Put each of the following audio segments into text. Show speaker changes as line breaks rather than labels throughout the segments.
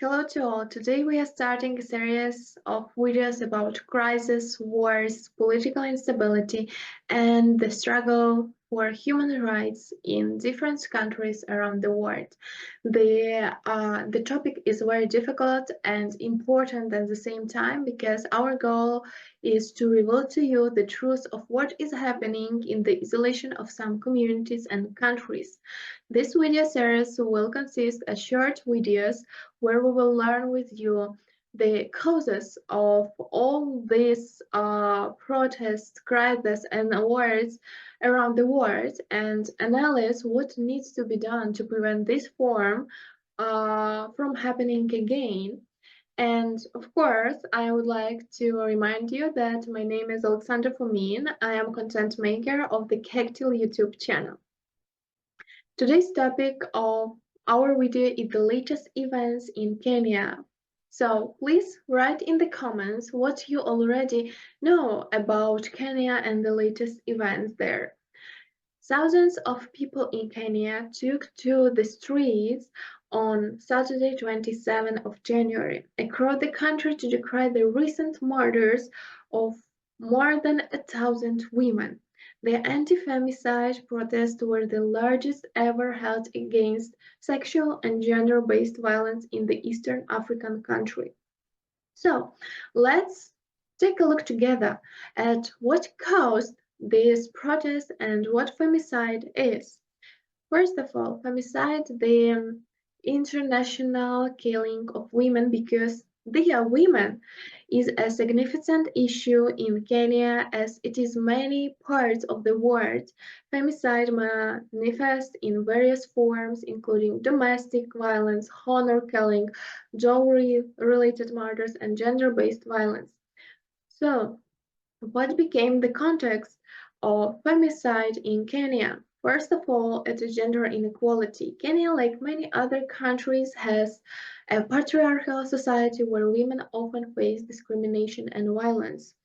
Hello to all. Today we are starting a series of videos about crisis, wars, political instability, and the struggle for human rights in different countries around the world. The topic is very difficult and important at the same time because our goal is to reveal to you the truth of what is happening in the isolation of some communities and countries. This video series will consist of short videos where we will learn with you the causes of all these protests, crises, and wars around the world and analyze what needs to be done to prevent this form from happening again. And of course, I would like to remind you that my name is Alexandra Fomin. I am content maker of the Kectil YouTube channel. Today's topic of our video is the latest events in Kenya. So please write in the comments what you already know about Kenya and the latest events there. Thousands of people in Kenya took to the streets on Saturday, 27th of January, across the country to decry the recent murders of more than 1,000 women. The anti-femicide protests were the largest ever held against sexual and gender-based violence in the Eastern African country. So, let's take a look together at what caused these protests and what femicide is. First of all, femicide, the international killing of women because they are women, is a significant issue in Kenya as it is many parts of the world. Femicide manifests in various forms, including domestic violence, honor killing, dowry-related murders, and gender-based violence. So, what became the context of femicide in Kenya? First of all, it is gender inequality. Kenya, like many other countries, has a patriarchal society where women often face discrimination and violence.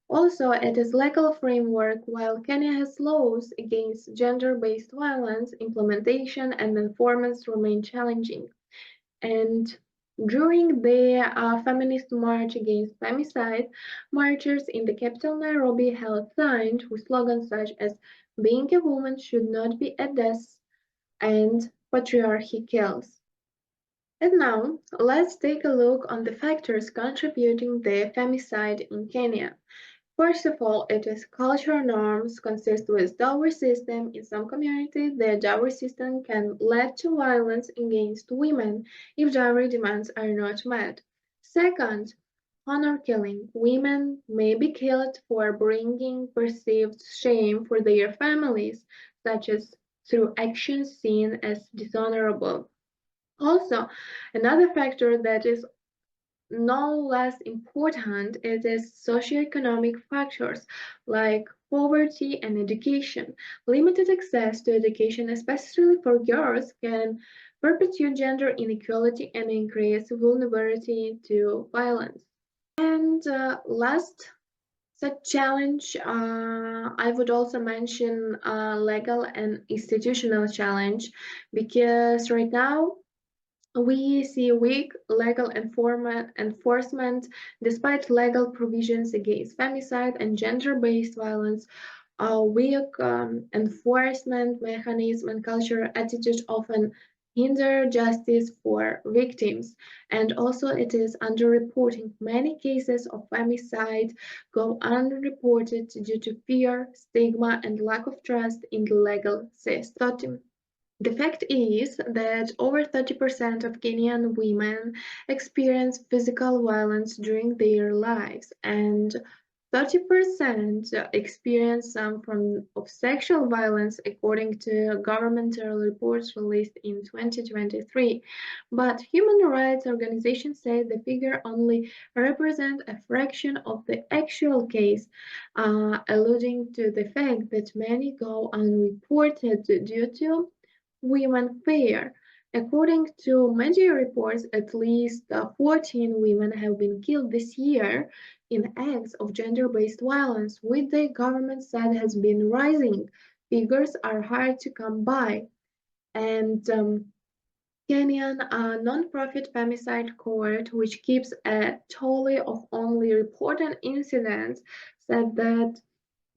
Also, it is legal framework. While Kenya has laws against gender-based violence, implementation and enforcement remain challenging. And during the feminist march against femicide, marchers in the capital Nairobi held signs with slogans such as "Being a woman should not be a death" and "Patriarchy kills." And now, let's take a look on the factors contributing to femicide in Kenya. First of all, it is cultural norms consist with dowry system. In some communities, the dowry system can lead to violence against women if dowry demands are not met. Second, honor killing. Women may be killed for bringing perceived shame for their families, such as through actions seen as dishonorable. Also, another factor that is no less important it is socioeconomic factors like poverty and education. Limited access to education, especially for girls, can perpetuate gender inequality and increase vulnerability to violence. And last such challenge, I would also mention legal and institutional challenge because right now we see weak legal enforcement despite legal provisions against femicide and gender-based violence. A weak enforcement mechanism and cultural attitude often hinder justice for victims. And also it is underreporting. Many cases of femicide go unreported due to fear, stigma, and lack of trust in the legal system. The fact is that over 30% of Kenyan women experience physical violence during their lives, and 30% experience some form of sexual violence, according to governmental reports released in 2023. But human rights organizations say the figure only represents a fraction of the actual case, alluding to the fact that many go unreported due to women fear. According to media reports, at least 14 women have been killed this year in acts of gender-based violence, which the government said has been rising. Figures are hard to come by. And Kenyan non-profit femicide court, which keeps a tally of only reported incidents, said that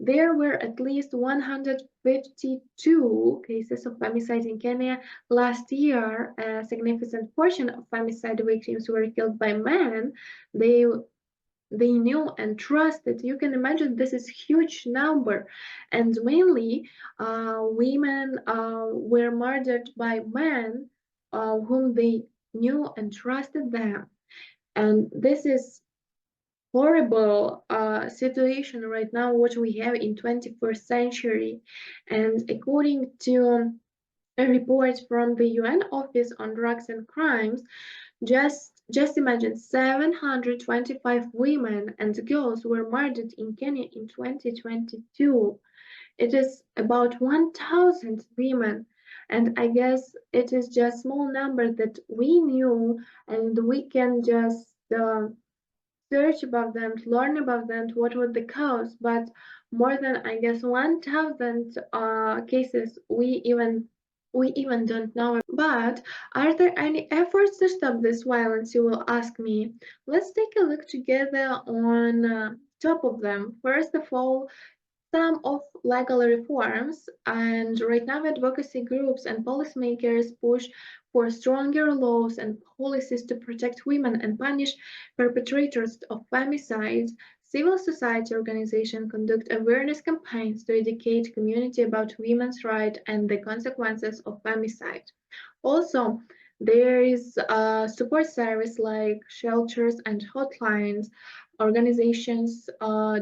there were at least 152 cases of femicide in Kenya last year. A significant portion of femicide victims were killed by men they they knew and trusted. You can imagine this is huge number, and mainly women were murdered by men whom they knew and trusted them. And this is horrible situation right now what we have in 21st century. And according to a report from the UN Office on Drugs and Crimes, just imagine 725 women and girls were murdered in Kenya in 2022. It is about 1,000 women, and I guess it is just small number that we knew, and we can just search about them, to learn about them, what was the cause. But more than I guess 1,000 cases we even don't know. But are there any efforts to stop this violence? You will ask me. Let's take a look together on top of them. First of all, some of legal reforms, and right now advocacy groups and policymakers push for stronger laws and policies to protect women and punish perpetrators of femicide. Civil society organizations conduct awareness campaigns to educate community about women's rights and the consequences of femicide. Also, there is a support service like shelters and hotlines.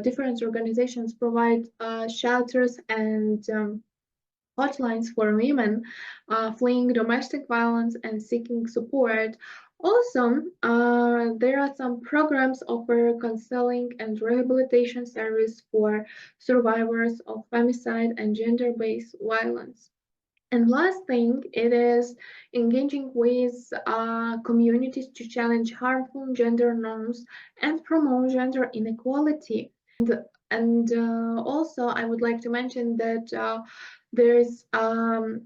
Different organizations provide shelters and hotlines for women fleeing domestic violence and seeking support. Also, there are some programs offer counseling and rehabilitation service for survivors of femicide and gender-based violence. And last thing, it is engaging with communities to challenge harmful gender norms and promote gender inequality. And also, I would like to mention that there's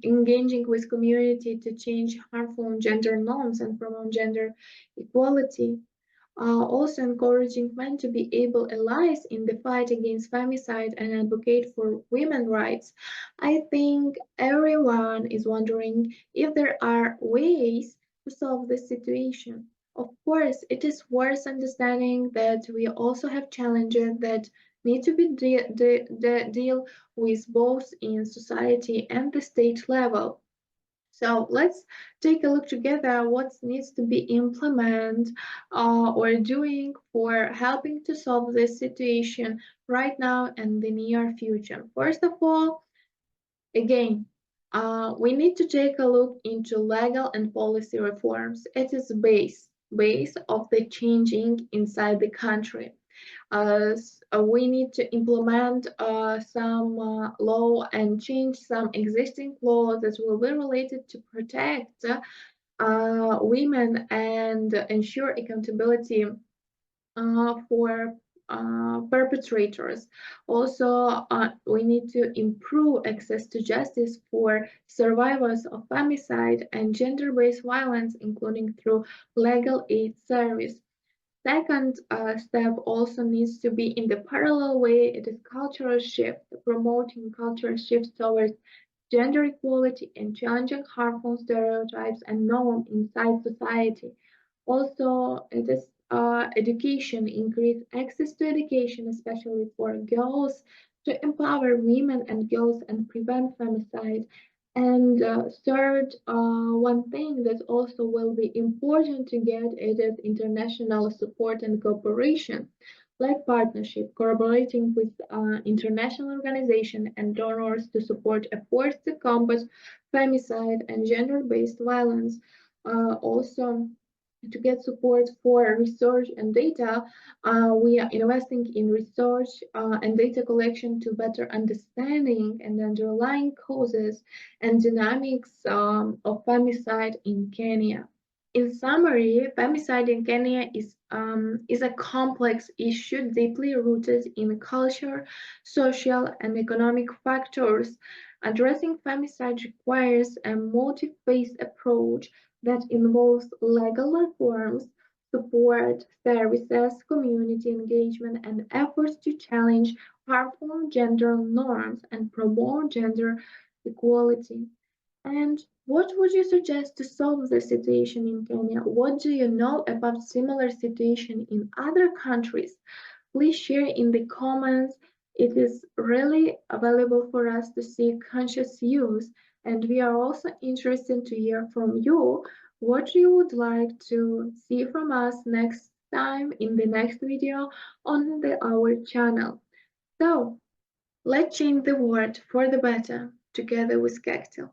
engaging with community to change harmful gender norms and promote gender equality. Also encouraging men to be able allies in the fight against femicide and advocate for women's rights. I think everyone is wondering if there are ways to solve this situation. Of course, it is worth understanding that we also have challenges that need to be deal with both in society and the state level. So let's take a look together what needs to be implemented or doing for helping to solve this situation right now and the near future. First of all, again, we need to take a look into legal and policy reforms. It is base of the changing inside the country. We need to implement some law and change some existing laws that will be related to protect women and ensure accountability for perpetrators. Also, we need to improve access to justice for survivors of femicide and gender-based violence, including through legal aid service. Second step also needs to be in the parallel way, it is cultural shift, promoting cultural shifts towards gender equality and challenging harmful stereotypes and norms inside society. Also, it is education, increase access to education, especially for girls, to empower women and girls and prevent femicide. And third, one thing that also will be important to get it is international support and cooperation, like partnership, collaborating with international organizations and donors to support efforts to combat femicide and gender-based violence. Also, to get support for research and data, we are investing in research and data collection to better understanding and underlying causes and dynamics of femicide in Kenya. In summary, femicide in Kenya is a complex issue deeply rooted in culture, social, and economic factors. Addressing femicide requires a multi-phase approach that involves legal reforms, support services, community engagement, and efforts to challenge harmful gender norms and promote gender equality. And what would you suggest to solve the situation in Kenya? What do you know about similar situation in other countries? Please share in the comments. It is really available for us to see conscious use, and we are also interested to hear from you what you would like to see from us next time in the next video on our channel. So let's change the world for the better together with Kectil.